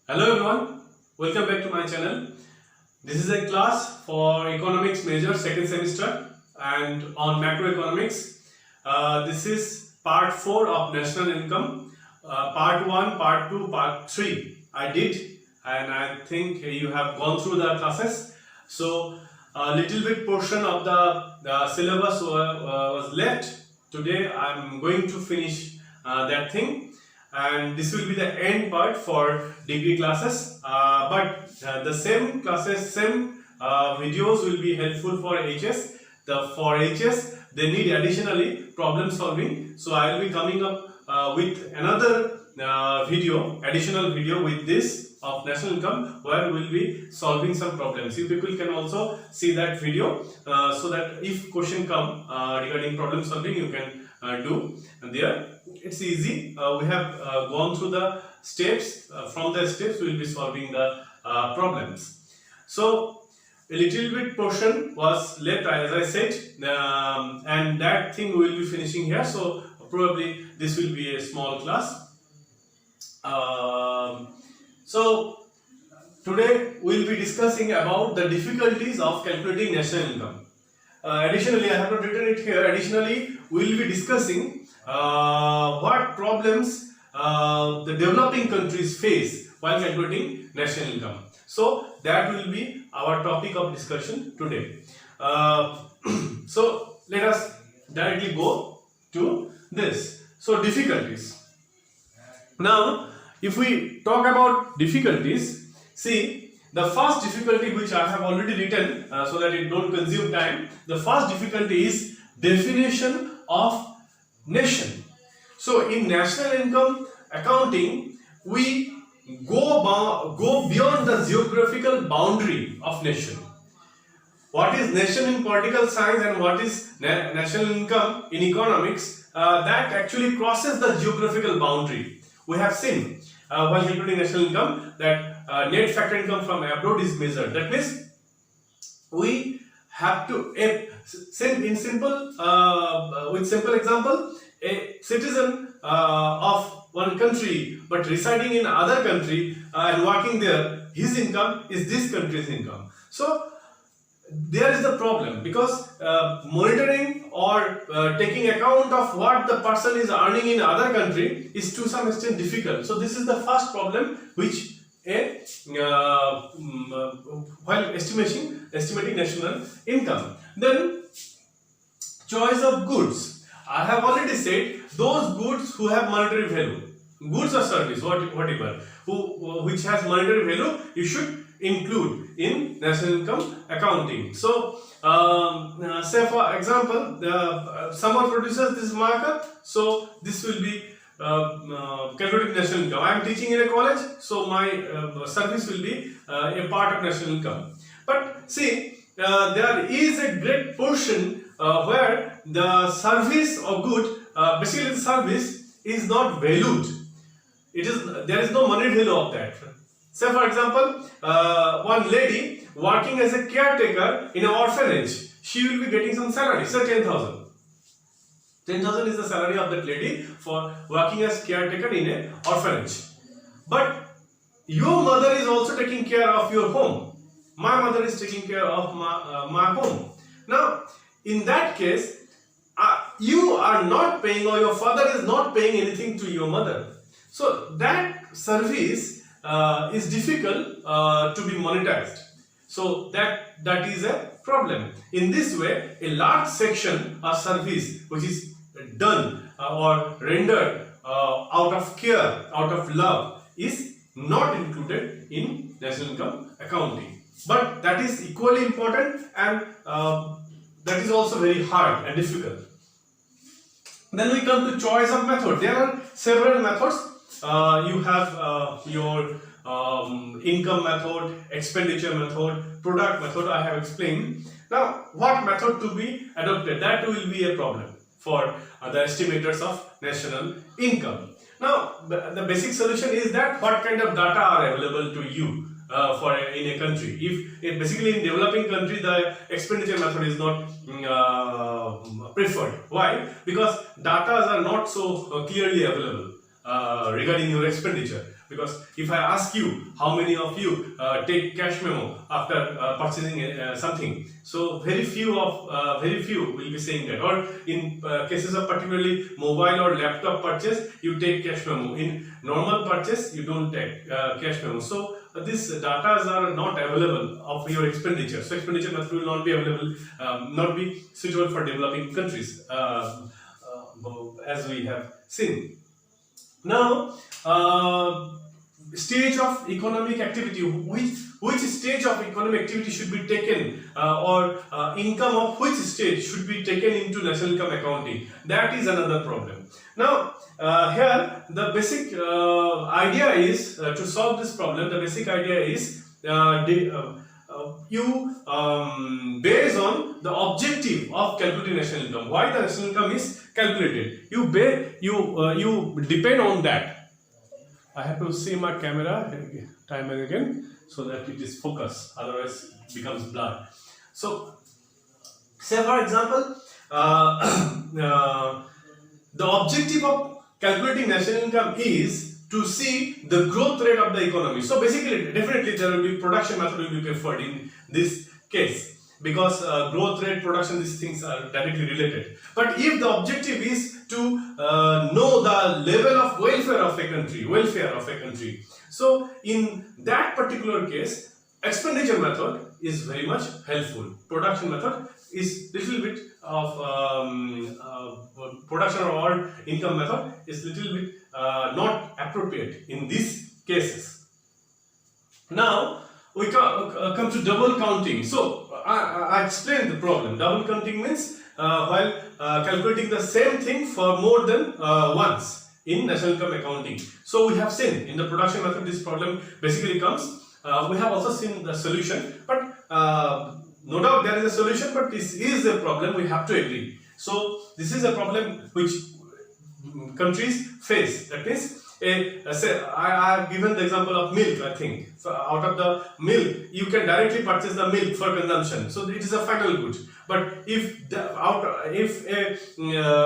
Hello everyone, welcome back to my channel. This is a class for economics major second semester and on macroeconomics. This is part 4 of national income. Part 1, part 2, part 3 I did, and I think you have gone through the classes. So a little bit portion of the syllabus was left. Today I am going to finish that thing, and this will be the end part for degree classes, but the same classes, same videos will be helpful for HS. For HS they need additionally problem solving, so I will be coming up with another additional video with this of national income, where we will be solving some problems. You people can also see that video, so that if question come regarding problem solving, you can do there. It's easy. We have gone through the steps. From the steps we will be solving the problems. So a little bit portion was left, as I said, and that thing we will be finishing here. So probably this will be a small class. So today we will be discussing about the difficulties of calculating national income. Additionally, I have not written it here. Additionally, we will be discussing what problems the developing countries face while calculating national income. So that will be our topic of discussion today. So let us directly go to this. So difficulties. Now, if we talk about difficulties, see, the first difficulty which I have already written, so that it don't consume time, the first difficulty is definition of nation. So in national income accounting, we go beyond the geographical boundary of nation. What is nation in political science and what is national income in economics, that actually crosses the geographical boundary. We have seen while calculating national income that net factor income from abroad is measured. That means we have to, with simple example, a citizen of one country but residing in other country and working there, his income is this country's income. So there is the problem, because monitoring or taking account of what the person is earning in other country is to some extent difficult. So this is the first problem which while estimating national income. Then choice of goods. I have already said those goods who have monetary value, goods or service, whatever, which has monetary value, you should include in national income accounting. So say for example, someone produces this marker, so this will be calculating national income. I am teaching in a college, so my service will be a part of national income. But see, there is a great portion where the service or good, basically the service is not valued. There is no money value of that. Say for example, one lady working as a caretaker in an orphanage, she will be getting some salary, say 10,000. 10,000 is the salary of that lady for working as caretaker in an orphanage. But your mother is also taking care of your home. My mother is taking care of my home. Now, in that case, you are not paying, or your father is not paying anything to your mother. So that service is difficult to be monetized. So that is a problem. In this way, a large section of service which is done or rendered out of care, out of love, is not included in national income accounting. But that is equally important, and that is also very hard and difficult. Then we come to choice of method. There are several methods. You have your income method, expenditure method, product method. I have explained. Now, what method to be adopted? That will be a problem for the estimators of national income. Now, the basic solution is that what kind of data are available to you in a country. If basically in developing country the expenditure method is not preferred. Why? Because data are not so clearly available regarding your expenditure. Because if I ask you how many of you take cash memo after purchasing something, so very few will be saying that. Or in cases of particularly mobile or laptop purchase, you take cash memo. In normal purchase, you don't take cash memo. So these data are not available of your expenditure. So expenditure method will not be available, not be suitable for developing countries, as we have seen. Now, stage of economic activity, which stage of economic activity should be taken, or income of which stage should be taken into national income accounting, that is another problem. Now, here the basic idea is to solve this problem. The basic idea is you based on the objective of calculating national income. Why the national income is calculated? You depend on that. I have to see my camera time and again so that it is focused. Otherwise, it becomes blurred. So, say for example, the objective of calculating national income is to see the growth rate of the economy. So basically, definitely there will be production method will be preferred in this case, because growth rate, production, these things are directly related. But if the objective is to know the level of welfare of a country, so in that particular case, expenditure method is very much helpful. Production method is little bit of production or income method is little bit not appropriate in these cases. Now we come to double counting. So I explained the problem. Double counting means while calculating the same thing for more than once in national income accounting. So we have seen in the production method this problem basically comes. We have also seen the solution, but no doubt there is a solution, but this is a problem, we have to agree. So this is a problem which countries face. That means, say I have given the example of milk. I think so out of the milk you can directly purchase the milk for consumption. So it is a final good. But if a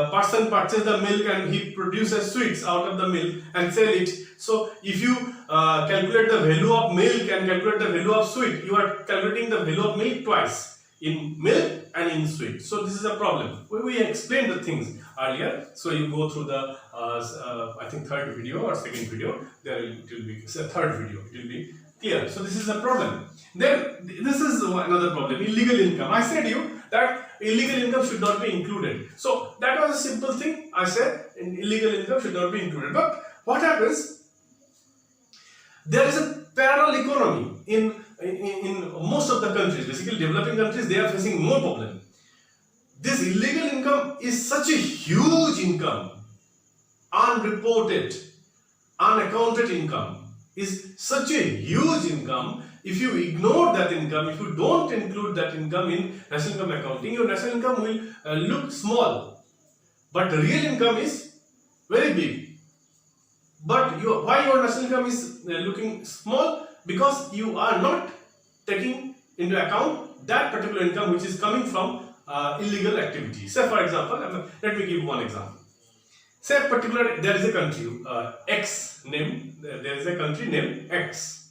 person purchases the milk and he produces sweets out of the milk and sell it, so if you calculate the value of milk and calculate the value of sweet, you are calculating the value of milk twice, in milk and in sweet. So this is a problem. We explained the things earlier. So you go through the I think third video or second video. There it will be third video. It will be clear. So this is a problem. Then this is another problem. Illegal income. I said you that illegal income should not be included. So that was a simple thing. I said illegal income should not be included. But what happens? There is a parallel economy in most of the countries. Basically, developing countries, they are facing more problem. This illegal income is such a huge income, unreported, unaccounted income is such a huge income. If you ignore that income, if you don't include that income in national income accounting, your national income will look small, but the real income is very big. But why your national income is looking small? Because you are not taking into account that particular income which is coming from illegal activity. Say for example, let me give one example. Say particular, there is a country X name. There is a country named X.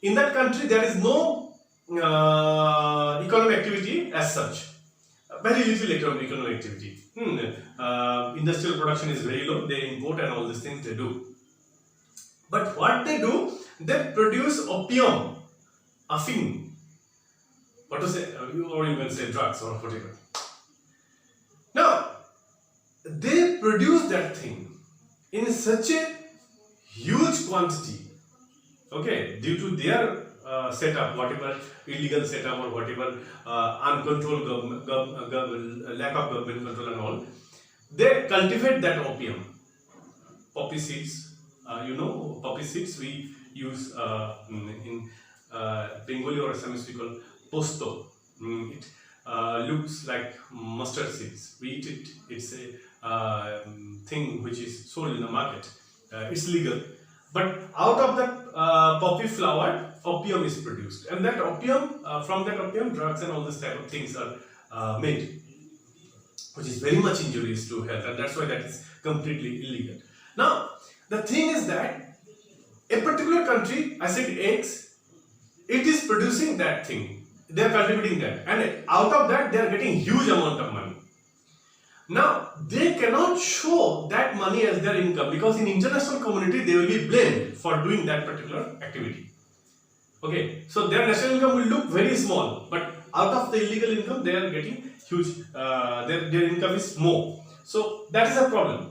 In that country, there is no economic activity as such. Very little economic activity. Industrial production is very low. They import and all these things they do. But what they do, they produce opium, what to say, or you can say drugs or whatever. Now, they produce that thing in such a huge quantity, okay, due to their setup, whatever illegal setup or whatever uncontrolled lack of government control and all, they cultivate that opium, poppy seeds. Poppy seeds we use in Bengali or Assamese we call posto. It looks like mustard seeds. We eat it. It's a thing which is sold in the market. It's legal. But out of that poppy flower, opium is produced, and that opium, from that opium, drugs and all this type of things are made, which is very much injurious to health, and that's why that is completely illegal. Now, the thing is that a particular country, I said X, it is producing that thing. They are cultivating that, and out of that they are getting huge amount of money. Now they cannot show that money as their income, because in international community they will be blamed for doing that particular activity. Okay, so their national income will look very small, but out of the illegal income they are getting huge. Their income is more. So that is a problem.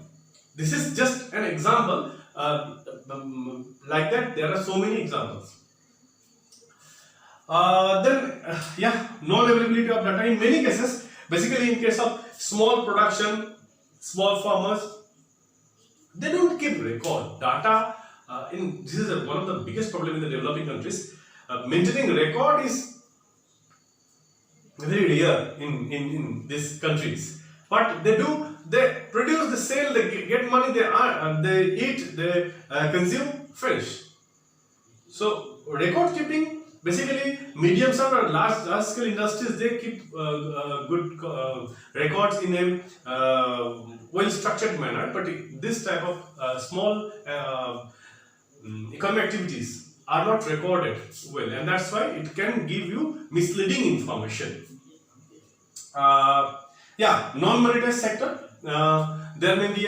This is just an example. Like that, there are so many examples. Non-availability of data in many cases. Basically, in case of small production, small farmers, they don't keep record data. This is one of the biggest problem in the developing countries. Maintaining record is very rare in these countries. But they do. They produce, they sell, they get money, they eat, they consume, finish. So record keeping, basically medium or large scale industries, they keep good records in a well structured manner. But this type of small economic activities are not recorded well, and that's why it can give you misleading information. Non-monetized sector. There may be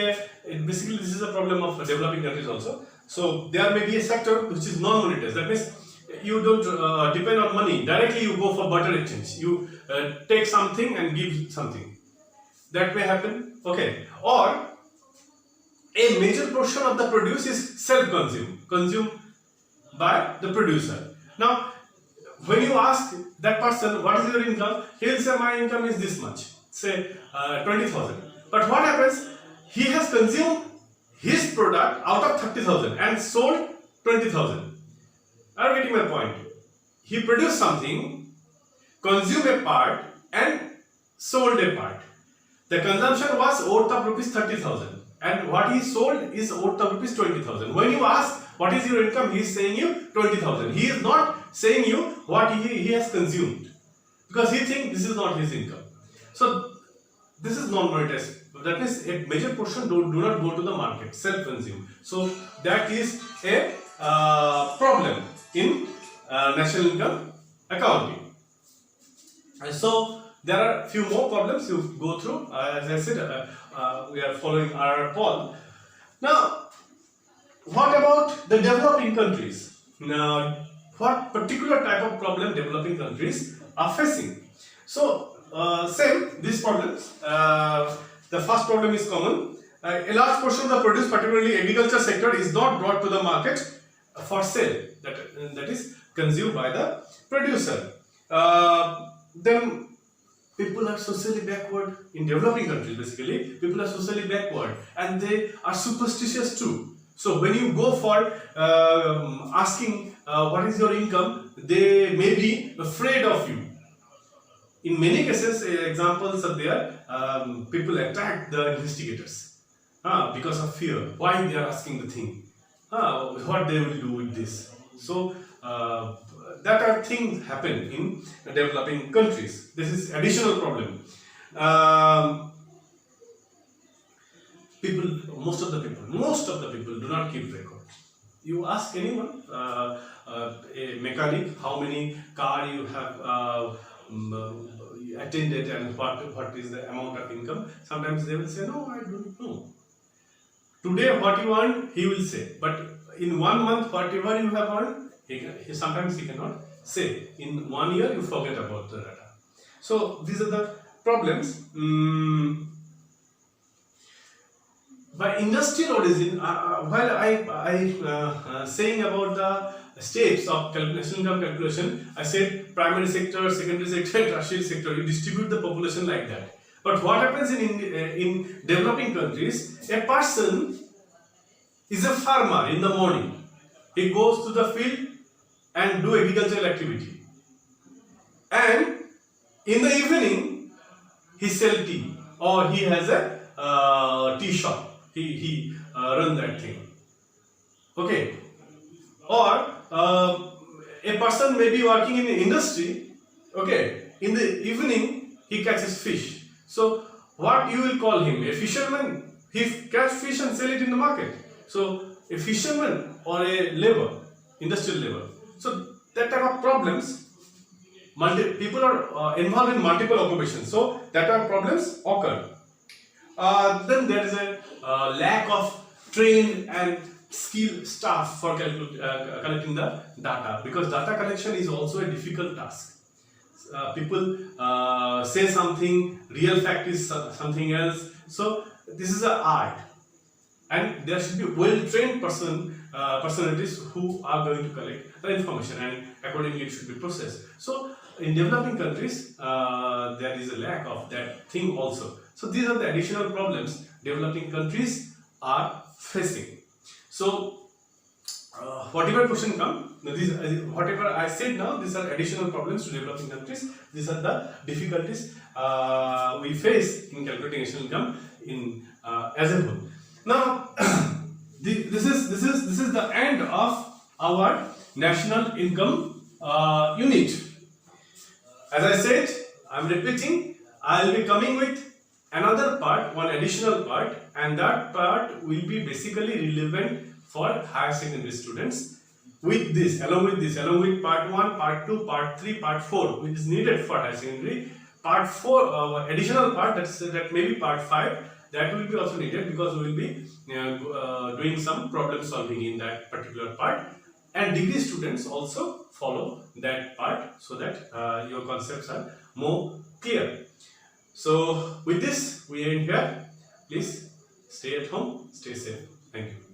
basically this is a problem of developing countries also. So there may be a sector which is non-monetized. That means you don't depend on money. Directly you go for barter exchange. You take something and give something. That may happen. Okay. Or a major portion of the produce is consumed by the producer. Now, when you ask that person, what is your income? He will say, my income is this much. Say 20,000. But what happens? He has consumed his product out of 30,000 and sold 20,000. Are you getting my point? He produced something, consumed a part and sold a part. The consumption was worth of rupees 30,000 and what he sold is worth of rupees 20,000. When you ask what is your income, he is saying you 20,000. He is not saying you what he has consumed, because he thinks this is not his income. So this is non-monetized. That means a major portion do not go to the market, self-consume. So that is a problem in national income accounting. And so there are few more problems you go through. As I said, we are following R. Paul. Now, what about the developing countries? Now, what particular type of problem developing countries are facing? So, same these problems. The first problem is common. A large portion of the produce, particularly agriculture sector, is not brought to the market for sale. That is consumed by the producer. Then people are socially backward in developing countries. Basically, people are socially backward and they are superstitious too. So when you go for asking what is your income, they may be afraid of you. In many cases, examples are there. People attack the investigators because of fear. Why they are asking the thing? What they will do with this? So that are things happen in developing countries. This is additional problem. Most of the people do not keep record. You ask anyone, a mechanic, how many car you have attended and what is the amount of income. Sometimes they will say, no, I don't know. Today what you earn, he will say, but in 1 month whatever you have earned, sometimes he cannot say. In 1 year you forget about the data. So these are the problems. By industrial origin, while I saying about the steps of national income calculation, I said primary sector, secondary sector, tertiary sector. You distribute the population like that. But what happens in developing countries? A person is a farmer in the morning. He goes to the field and do agricultural activity. And in the evening, he sells tea, or he has a tea shop. He run that thing. Okay. Or a person may be working in industry. Okay. In the evening, he catches fish. So what you will call him? A fisherman. He catch fish and sell it in the market. So a fisherman or a labor, industrial labor. So that type of problems, people are involved in multiple occupations. So that type of problems occur. Then there is a lack of trained and skilled staff for collecting the data, because data collection is also a difficult task. People say something, real fact is something else. So this is an art, and there should be well-trained personalities who are going to collect the information, and accordingly it should be processed. So in developing countries, there is a lack of that thing also. So these are the additional problems developing countries are facing. So whatever question come, whatever I said now, these are additional problems to developing countries. These are the difficulties we face in calculating national income in as a whole. Now, this is the end of our national income unit. As I said, I am repeating, I will be coming with another part, one additional part, and that part will be basically relevant for higher secondary students. With this, along with part 1, part 2, part 3, part 4, which is needed for higher secondary. Part 4, additional part, that may be part 5, that will be also needed, because we will be doing some problem solving in that particular part. And degree students also follow that part, so that your concepts are more clear. So with this, we end here. Please stay at home, stay safe. Thank you.